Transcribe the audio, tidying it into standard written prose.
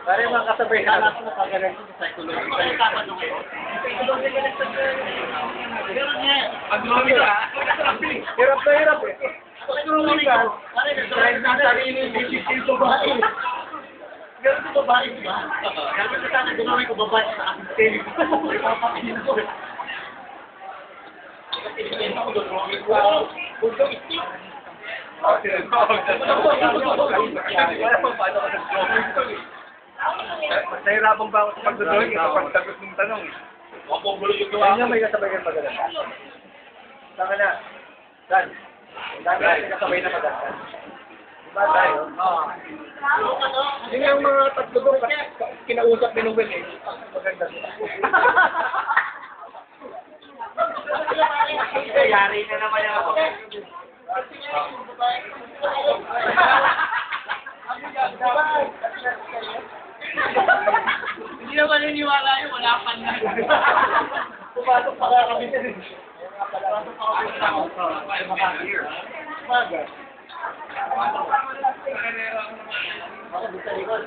Pare mga kasabay na natin na pag-galing sa psychology. Hirap na hirap eh. Pag-galing na sarili yung babae. Ganun ko babae ba? Ganun ko sana gano'n ko babae sa aking team. Ipapakinin ko. Nahirapan ba ako sa pagdodrawing ito pagsagot ng tanong? Kanya may kasabay ka magaganda. Saka na, Dan, dami natin kasabay na magaganda. Diba tayo? Yun yung mga tatlo doon kinausap ni Nobel eh. Maganda sila. Yari na naman ako. Hindi naman niniwala yun, wala pa na. Pumasok pa ka kami din. Pumasok pa kami sa ako. Maga. Ako dito sa likod.